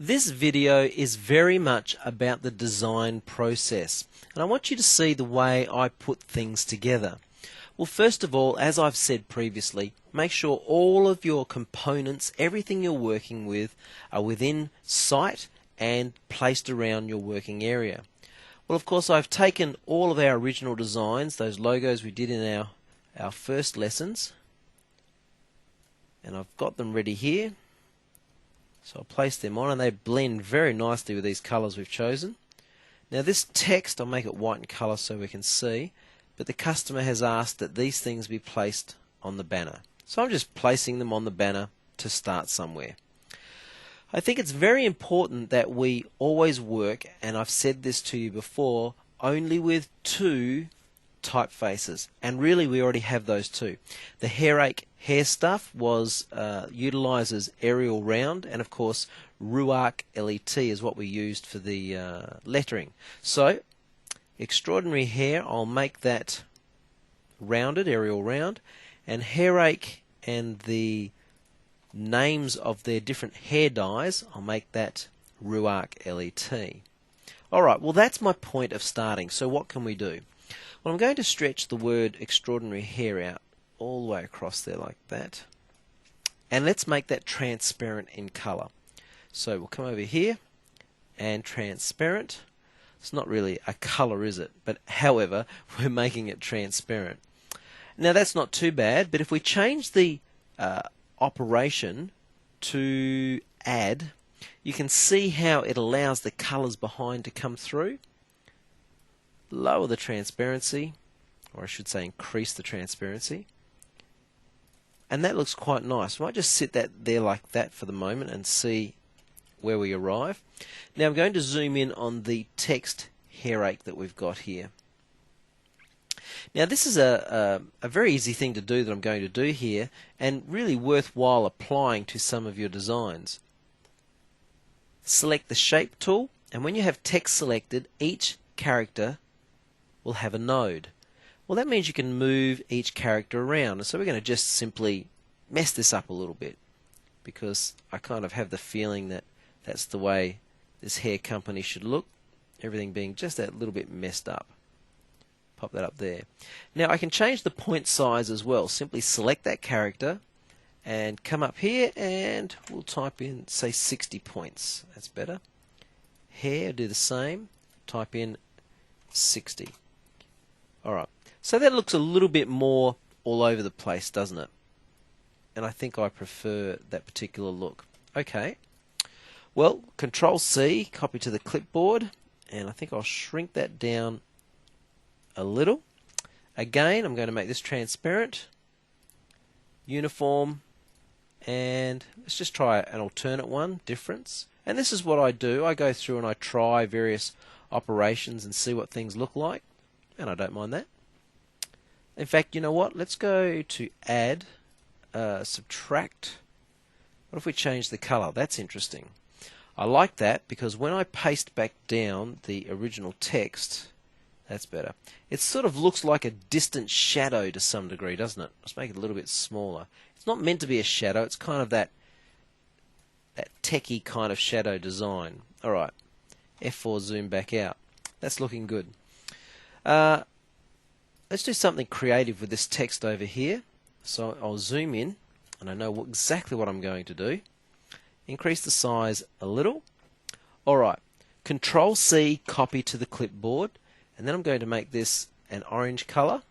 This video is very much about the design process, and I want you to see the way I put things together. Well, first of all, as I've said previously, make sure all of your components, everything you're working with, are within sight and placed around your working area. Well, of course, I've taken all of our original designs, those logos we did in our first lessons, and I've got them ready here. So I'll place them on and they blend very nicely with these colours we've chosen. Now this text, I'll make it white in colour so we can see, but the customer has asked that these things be placed on the banner. So I'm just placing them on the banner to start somewhere. I think it's very important that we always work, and I've said this to you before, only with two typefaces, and really we already have those two. The hair stuff was utilizes Arial round, and of course gauuuullll is what we used for the lettering. So extraordinary hair, I'll make that rounded, Arial round, and hairache and the names of their different hair dyes, I'll make that gauuuullll. Alright, well that's my point of starting. So what can we do? Well, I'm going to stretch the word extraordinary hair out all the way across there like that. And let's make that transparent in colour. So we'll come over here and transparent. It's not really a colour, is it? But however, we're making it transparent. Now that's not too bad, but if we change the operation to add, you can see how it allows the colours behind to come through. Lower the transparency, or I should say increase the transparency, and that looks quite nice. We might just sit that there like that for the moment and see where we arrive. Now I'm going to zoom in on the text hairache that we've got here. Now this is a very easy thing to do that I'm going to do here, and really worthwhile applying to some of your designs. Select the shape tool, and when you have text selected, each character will have a node. Well, that means you can move each character around, and so we're going to just simply mess this up a little bit, because I kind of have the feeling that that's the way this hair company should look, everything being just that little bit messed up. Pop that up there. Now I can change the point size as well. Simply select that character and come up here and we'll type in, say, 60 points. That's better. Hair, do the same. Type in 60. Alright, so that looks a little bit more all over the place, doesn't it? And I think I prefer that particular look. Okay, well, Control C, copy to the clipboard, and I think I'll shrink that down a little. Again, I'm going to make this transparent, uniform, and let's just try an alternate one, difference. And this is what I do. I go through and I try various operations and see what things look like. And I don't mind that. In fact, you know what? Let's go to add, subtract. What if we change the color? That's interesting. I like that because when I paste back down the original text, that's better. It sort of looks like a distant shadow to some degree, doesn't it? Let's make it a little bit smaller. It's not meant to be a shadow. It's kind of that techie kind of shadow design. Alright, F4 zoom back out. That's looking good. Let's do something creative with this text over here. So I'll zoom in, and I know exactly what I'm going to do. Increase the size a little. Alright, Control C, copy to the clipboard, and then I'm going to make this an orange color.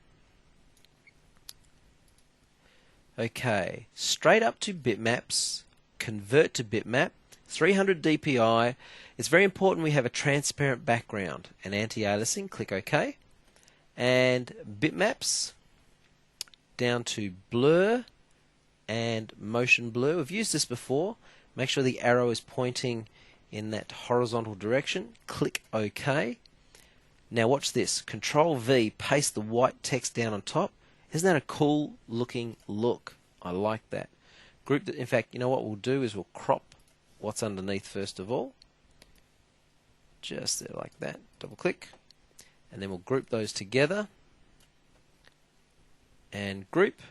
Okay, straight up to bitmaps, convert to bitmap, 300 dpi. It's very important we have a transparent background and anti-aliasing. Click OK. And bitmaps down to blur and motion blur. We've used this before. Make sure the arrow is pointing in that horizontal direction. Click OK. Now watch this. Control V, paste the white text down on top. Isn't that a cool looking look? I like that. Group that. In fact, you know what we'll do is we'll crop what's underneath first of all. Just there like that. Double click. And then we'll group those together. And group.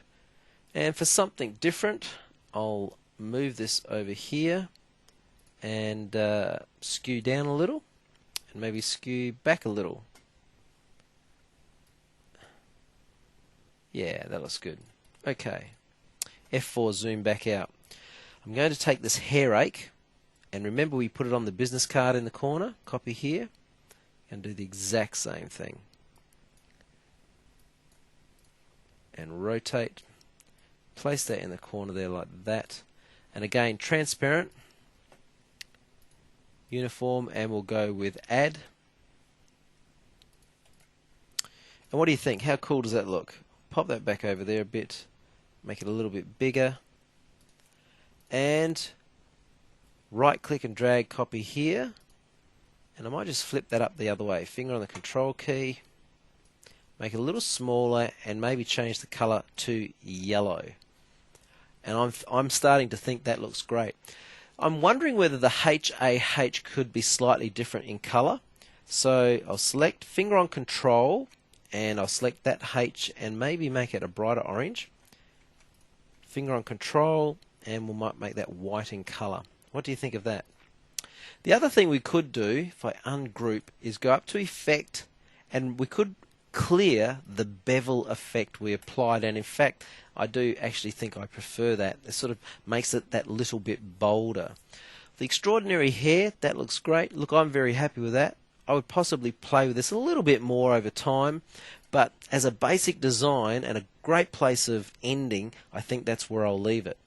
And for something different, I'll move this over here and skew down a little, and maybe skew back a little. Yeah, that looks good. Okay, F4, zoom back out. I'm going to take this hair rake, and remember we put it on the business card in the corner, copy here, and do the exact same thing. And rotate, place that in the corner there like that, and again transparent, uniform, and we'll go with add. And what do you think? How cool does that look? Pop that back over there a bit, make it a little bit bigger, and right click and drag, copy here, and I might just flip that up the other way, finger on the control key, make it a little smaller, and maybe change the color to yellow. And I'm starting to think that looks great. I'm wondering whether the HAH could be slightly different in color. So I'll select, finger on control, and I'll select that H and maybe make it a brighter orange. Finger on control, and we might make that white in color. What do you think of that? The other thing we could do, if I ungroup, is go up to Effect, and we could clear the bevel effect we applied, and in fact I do actually think I prefer that. It sort of makes it that little bit bolder. The extraordinary hair, that looks great. Look, I'm very happy with that. I would possibly play with this a little bit more over time, but as a basic design and a great place of ending, I think that's where I'll leave it.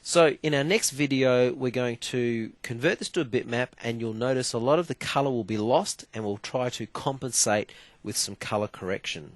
So in our next video we're going to convert this to a bitmap, and you'll notice a lot of the color will be lost, and we'll try to compensate with some color correction.